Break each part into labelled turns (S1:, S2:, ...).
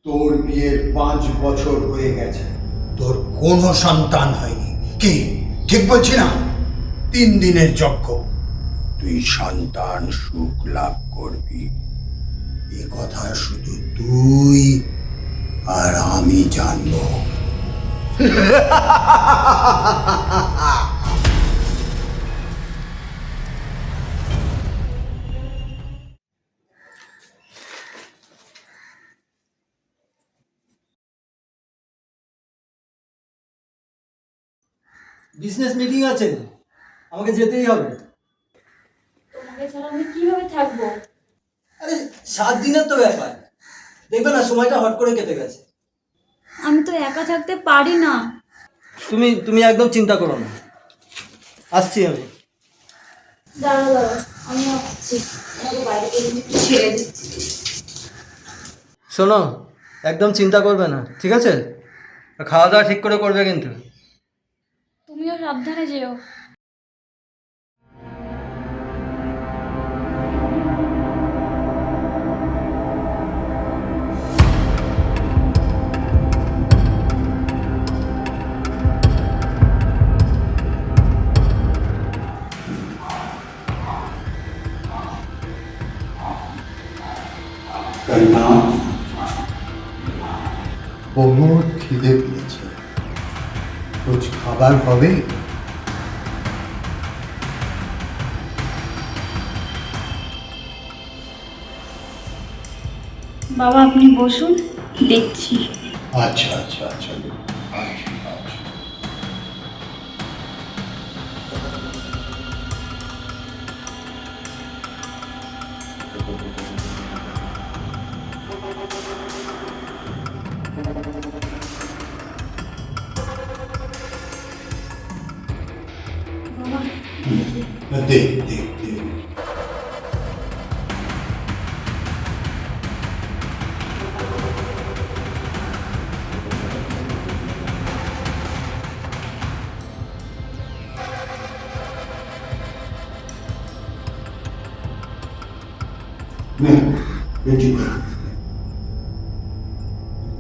S1: তোর বিয়ের 5 বছর হয়ে গেছে,
S2: তোর কোনো সন্তান হয়নি। কি ঠিক বলছি না? 3 দিনের যজ্ঞ, তুই সন্তান সুখ লাভ করবি, এ কথা শুধু তুই আর আমি জানবো।
S3: বিজনেস মিটিং আছে, আমাকে যেতেই হবে।
S4: তোমাকে ছাড়া আমি কিভাবে থাকবো?
S3: আরে 7 দিনের তো ব্যাপার, দেখবে না সময়টা হট করে কেটে গেছে।
S4: আমি তো একা থাকতে পারি না।
S3: তুমি একদম চিন্তা করো না, আসছি আমি।
S4: দাঁড়াও দাঁড়াও, আমি আসছি। আমাকে বাইরে থেকে একটু ছেড়ে দিচ্ছি।
S3: শোনো, একদম চিন্তা করবে না, ঠিক আছে? আর খাওয়া দাওয়া ঠিক করে করবে কিন্তু।
S4: তুমিও সাবধানে যেও।
S2: কন্যা, বহুত খিদে পেয়েছে, রোজ খাবার হবে?
S4: বাবা আপনি বসুন, দেখছি।
S2: আচ্ছা আচ্ছা আচ্ছা আচ্ছা আচ্ছা।
S4: বাবা
S2: দে দে দে।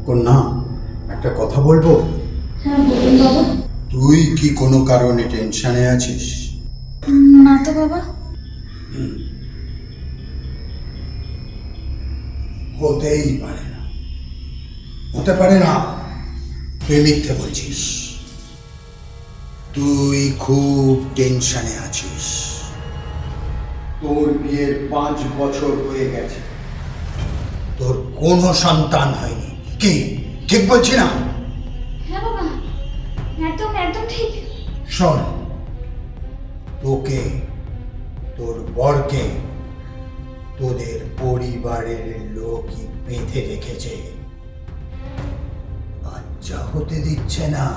S2: কন্যা, একটা কথা বলবো?
S4: হ্যাঁ বলুন বাবা।
S2: তুই কি কোনো কারণে টেনশনে আছিস?
S4: না তো বাবা।
S2: হতেই পারে না, হতে পারে না। তুই মিথ্যে বলছিস, তুই খুব টেনশনে আছিস।
S1: তোর বিয়ের 5 বছর হয়ে গেছে,
S2: তোর কোনো সন্তান হয়নি। কি ঠিক বলছি না?
S4: হ্যাঁ বাবা, একদম একদম ঠিক।
S2: শোন, তোকে, তোর বরকে তোদের পরিবারের লোকই বেঁধে রেখেছে, বাচ্চা হতে দিচ্ছে না।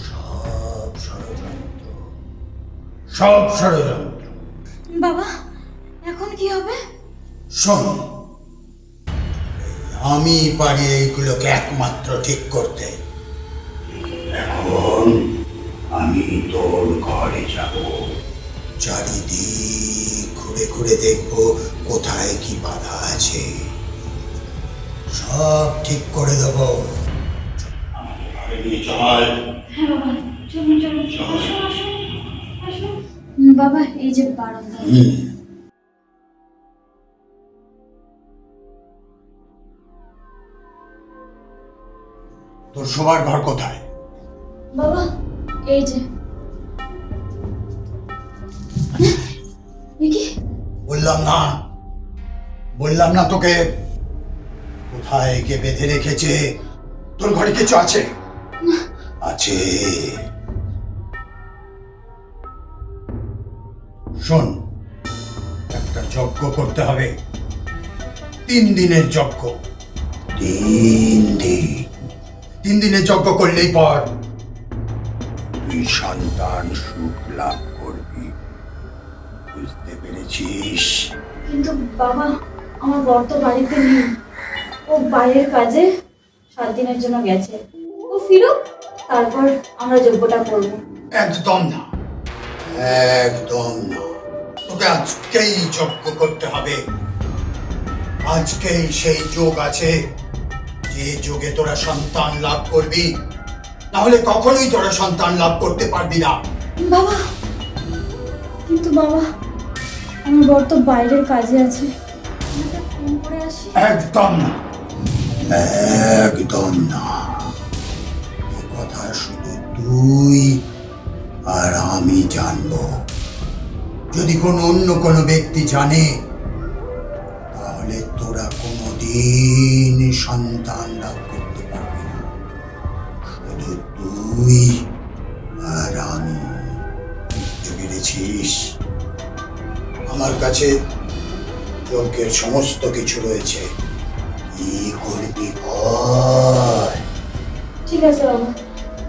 S2: সব ষড়যন্ত্র, সব ষড়যন্ত্র।
S4: বাবা এখন কি হবে?
S2: শোন, আমি পারি এইগুলোকে একমাত্র ঠিক করতে। এখন আমি তোর ঘরে যাব, চারিদিক ঘুরে ঘুরে দেখব কোথায় কি বাধা আছে, সব ঠিক করে দেব। আমাকে ঘরে নিয়ে চল।
S4: হ্যাঁ বাবা, চলুন চলুন, আসুন আসুন আসুন। বাবা এই যে বারান্দা।
S2: তোর শোবার ঘর কোথায়?
S4: বাবা এই যে। কি?
S2: বললাম না, বললাম না তোকে? কোথায় কে বেঁধে রেখেছে? তোর ঘরে কিছু আছে? আছে। শোন, একটা যজ্ঞ করতে হবে, 3 দিনের যজ্ঞ। 3 দিনের যজ্ঞ করলেই পর তুই সন্তান সুখ লাভ করবি, বুঝতে পেরেছিস?
S4: কিন্তু বাবা আমার বর তো বাড়িতে নেই, ও বাইরের কাজে 7 দিনের জন্য গেছে। ও ফিরুক, তারপর আমরা যজ্ঞটা করবো।
S2: একদম না, একদম না। তোকে আজকেই যজ্ঞ করতে হবে। আজকেই সেই যোগ আছে যে যোগে তোরা সন্তান লাভ করবি, তাহলে কখনোই তোরা সন্তান লাভ করতে পারবি না।
S4: বাবা, কিন্তু বাবা, আমার বর তো বাইরের কাজে আছে, আমাকে ফোন করে আসি।
S2: একদম না, একদম না। এ কথা শুধু তুই আর আমি জানবো। যদি অন্য কোনো ব্যক্তি জানে, তাহলে তোরা কোনোদিন সন্তান লাভ করতে পারবি না। শুধু তুই আর আমি। বুঝতে পেরেছিস? আমার কাছে যজ্ঞের সমস্ত কিছু রয়েছে, কি করবি কর।
S4: ঠিক আছে বাবা,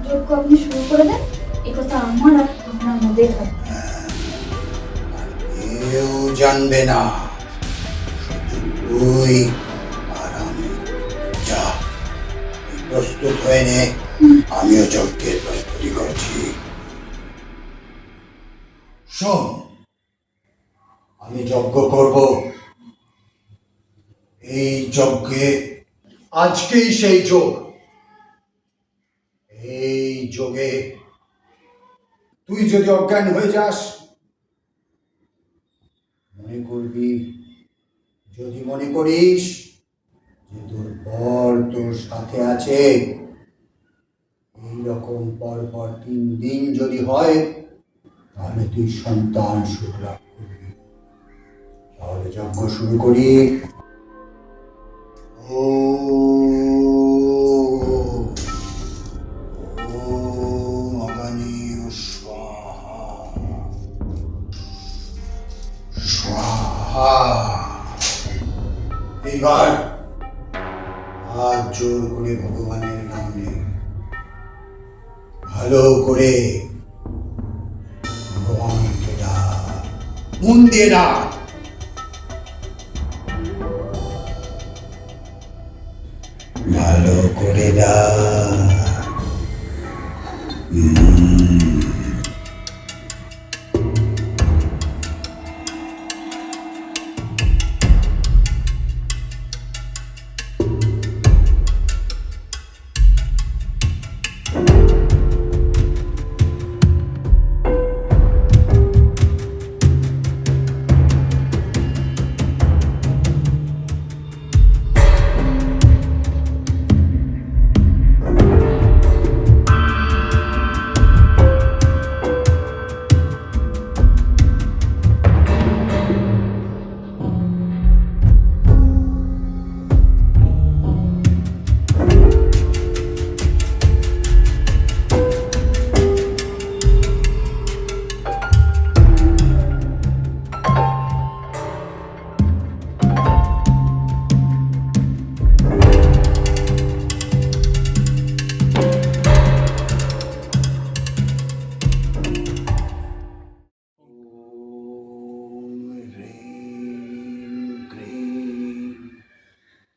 S4: যজ্ঞ আপনি শুরু করে দেন, এ কথা আমার আর আপনার মধ্যেই থাকবে।
S2: কেউ জানবে না, শুধু তুই আর আমি। যা, তুই প্রস্তুত হয়ে নে, আমিও যজ্ঞের প্রস্তুতি করছি। শোন, আমি যজ্ঞ করব। এই যজ্ঞে আজকেই সেই যোগ। এই যোগে তুই যদি অজ্ঞান হয়ে যাস, মনে করবি, যদি মনে করিস যে তোর বর তোর সাথে আছে, এইরকম পর পর 3 দিন যদি হয়, তাহলে তুই সন্তান সুখ লাভ করবি। তাহলে যজ্ঞ শুরু করি। ওম অগ্নিঃ স্বাহা স্বাহা। এবার হাত জোর করে ভগবানের নাম নে, ভালো করে ভগবানকে ডাক, মন দিয়ে ডাক। ভালো করে ডাক।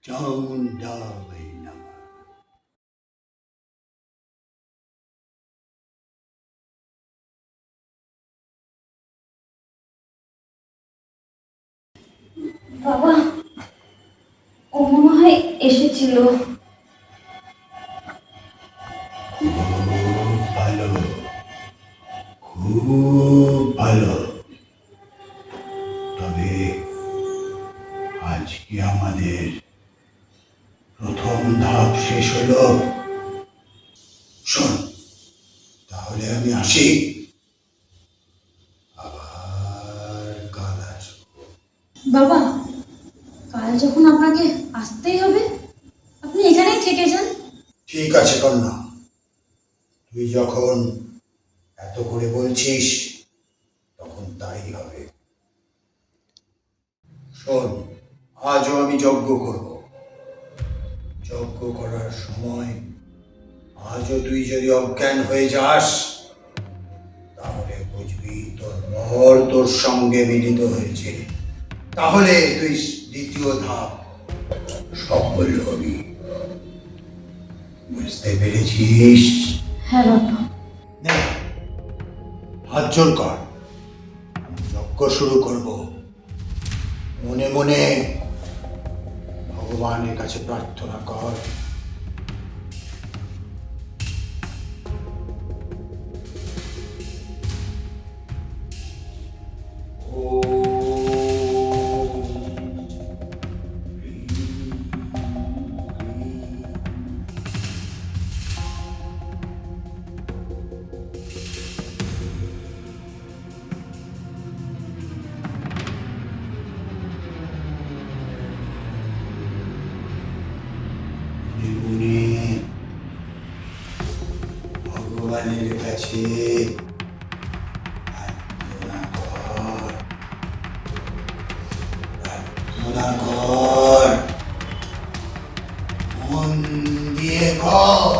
S2: চামুণ্ডায় নমঃ।
S4: বাবা, ও মনে হয় এসেছিল।
S2: ভালো, খুব ভালো। তবে আজকে আমাদের প্রথম ধাপ শেষ হলো। শোন, তাহলে আমি আসি, আবার কাল আসবো।
S4: বাবা, কাল যখন আপনাকে আসতেই হবে, আপনি এখানেই থেকে যান।
S2: ঠিক আছে কন্যা, তুই যখন এত করে বলছিস, তখন তাই হবে। শোন, আজও আমি যজ্ঞ করব। যজ্ঞ করার সময় আজও তুই যদি অজ্ঞান হয়ে যাস, তাহলে বুঝবি তোর বর তোর সঙ্গে মিলিত হয়েছে। তাহলে তুই দ্বিতীয় ধাপ সফল হবি। বুঝতে পেরেছিস?
S4: হ্যাঁ বাবা।
S2: নে, হাত জোর কর, আমি যজ্ঞ শুরু করব। মনে মনে ভগবানের কাছে প্রার্থনা কর ভগবানের কাছে প্রার্থনা কর, প্রার্থনা কর, মন দিয়ে কর।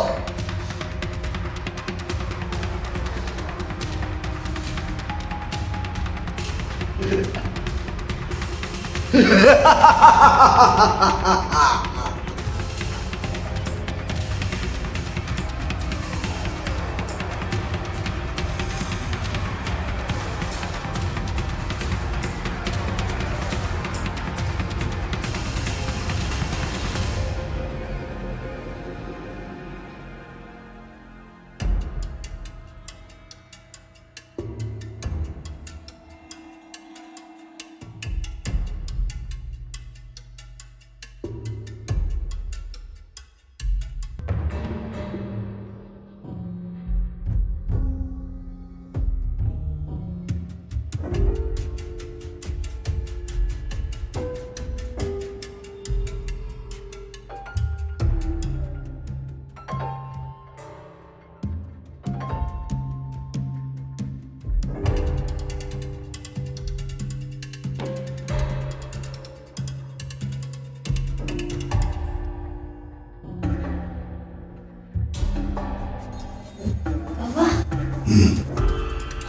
S4: বাবা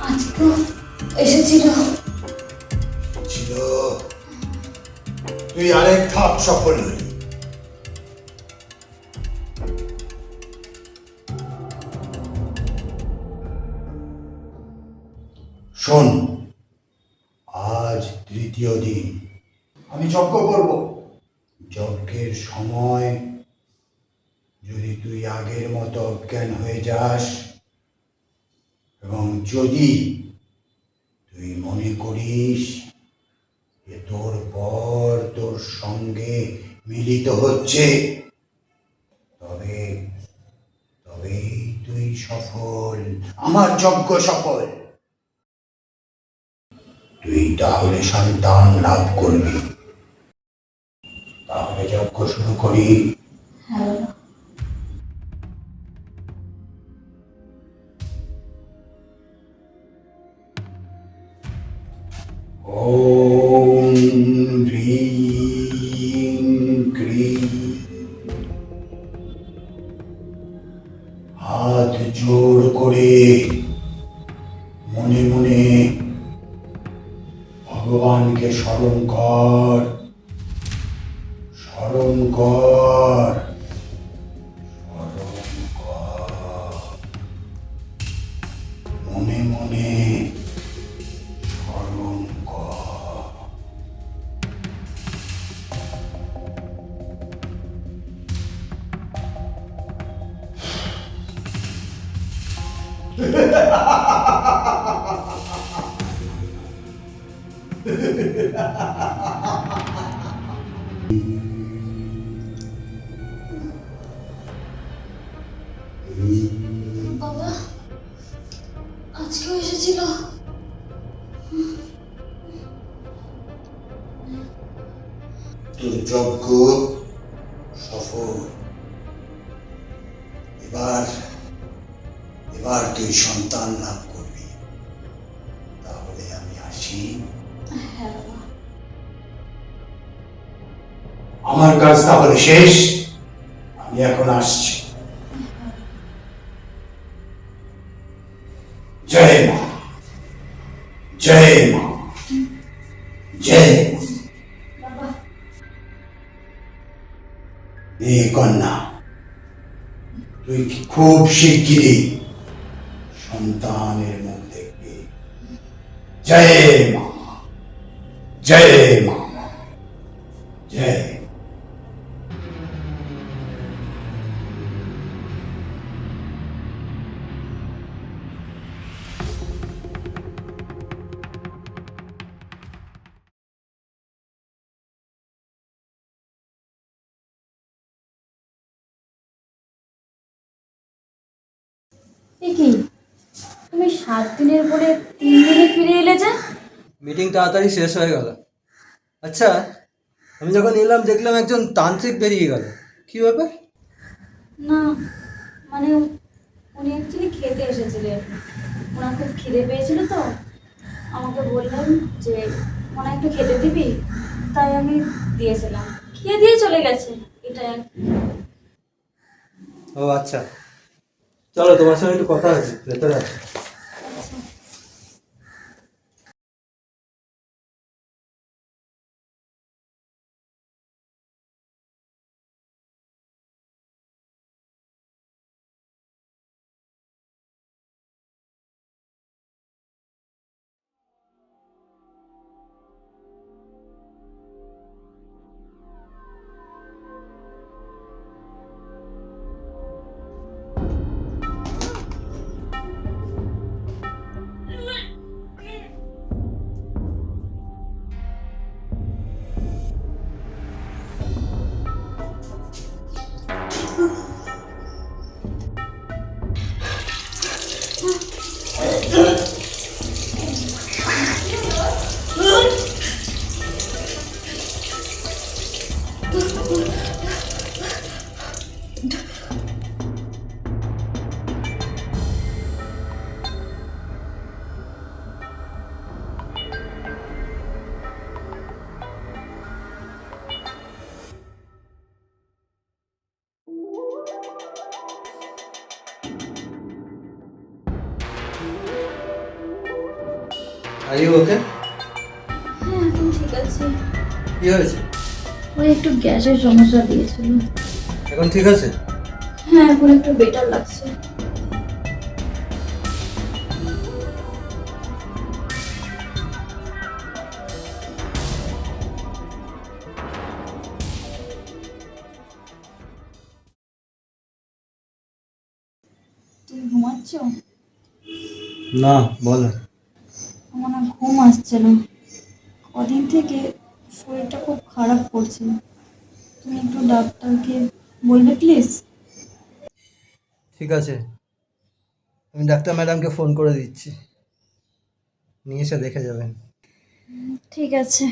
S4: আজ তো এসেছিল।
S2: ছিল, তুই আরেক ধাপ সফল হলি। শোন, আজ তৃতীয় দিন, আমি যজ্ঞ করব। যজ্ঞের সময় যদি তুই আগের মতো অজ্ঞান হয়ে যাস এবং যদি তুই মনে করিস যে তোর পর তোর সঙ্গে মিলিত হচ্ছে, তবে তবেই তুই সফল, আমার যজ্ঞ সফল। তুই তাহলে সন্তান লাভ করবি। তাহলে যজ্ঞ শুরু করি।
S4: হ্যাঁ বাবা।
S2: ওম হ্রিং ক্রিং। হাত জোড় করে মনে মনে ভগবানকে স্মরণ কর, স্মরণ কর, স্মরণ কর। মনে মনে স্মরণ কর।
S4: বাবা আজকেও এসেছিল।
S2: তোর যজ্ঞ সফল। এবার এবার তুই সন্তান লাভ করবি। তাহলে আমি আসি।
S4: হ্যাঁ বাবা।
S2: আমার কাজ তাহলে শেষ, আমি এখন আসছি। জয় মা, জয় মা, জয় মা।
S4: বাবা
S2: এই কন্যা, তুই খুব শিগগিরই সন্তানের মুখ দেখবি। জয় মা, জয় মা, জয়।
S4: এ কি, তুমি 7 দিনের পরে 3 দিনে ফিরে এলে যে?
S3: মিটিং তাড়াতাড়ি শেষ হয়ে গেল। আচ্ছা, আমি যখন এলাম দেখলাম একজন তান্ত্রিক বেরিয়ে গেল, কি ব্যাপার?
S4: না মানে উনি অ্যাকচুয়ালি খেতে এসেছিলেন, ওনার খুব খিদে পেয়েছিল তো আমাকে বললেন যে মনে একটু খেতে দিবি, তাই আমি দিয়েছিলাম, খেয়ে দিয়ে চলে গেছে, এটাই আর কি।
S3: ও আচ্ছা, চলো তোমার সঙ্গে একটু কথা আছে, ভেতরে আছে।
S4: আচ্ছা।
S3: Are you okay?
S4: হ্যাঁ, এখন ঠিক আছে।
S3: কি হয়েছে?
S4: ওই একটু গ্যাসের সমস্যা দিয়েছিল।
S3: এখন ঠিক আছে?
S4: হ্যাঁ, এখন একটু বেটার লাগছে। তুমি ঘুমাচ্ছ?
S3: না, বলো।
S4: আমার না ঘুম আসছে না, কদিন থেকে শরীরটা খুব খারাপ করছে। তুমি একটু ডাক্তারকে বলবে প্লিজ?
S3: ঠিক আছে, আমি ডাক্তার ম্যাডামকে ফোন করে দিচ্ছি, নিয়ে এসে দেখে যাবেন।
S4: ঠিক আছে।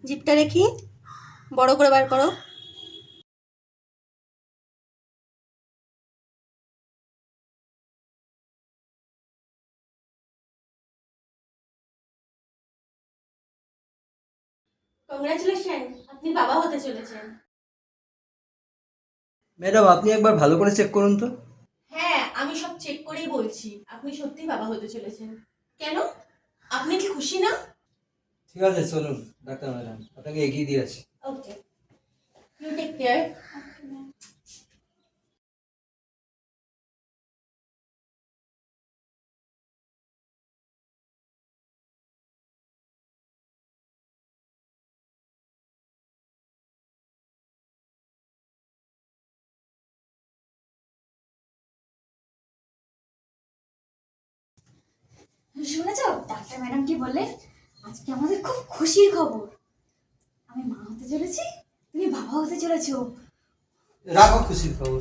S5: জিপটা রেখি, বড় করে বার করো। কংগ্রাচুলেশন, আপনি বাবা হতে চলেছেন।
S3: ম্যাডাম, আপনি একবার ভালো করে চেক করুন তো।
S5: হ্যাঁ, আমি সব চেক করেই বলছি, আপনি সত্যি বাবা হতে চলেছেন। কেন, আপনি কি খুশি না?
S3: ঠিক আছে, চলুন ডাক্তার ম্যাডাম, আপনাকে এগিয়ে দিয়ে আসি।
S5: ওকে, ইউ টেক কেয়ার।
S4: শুনেছ ডাক্তার ম্যাডাম কি বললেন? আজকে আমাদের খুব খুশির খবর, আমি মা হতে চলেছি, তুমি বাবা হতে চলেছো।
S3: রাখো খুশির খবর।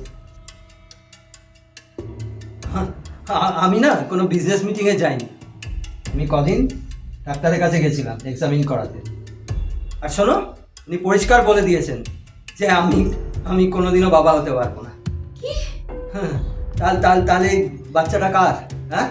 S3: আমি না কোনো বিজনেস মিটিংয়ে যাইনি, আমি কদিন ডাক্তারের কাছে গেছিলাম এক্সামিন করাতে। আর শোনো, উনি পরিষ্কার বলে দিয়েছেন যে আমি কোনোদিনও বাবা হতে পারবো না।
S4: কি?
S3: হ্যাঁ, তাহলে বাচ্চাটা কার? হ্যাঁ,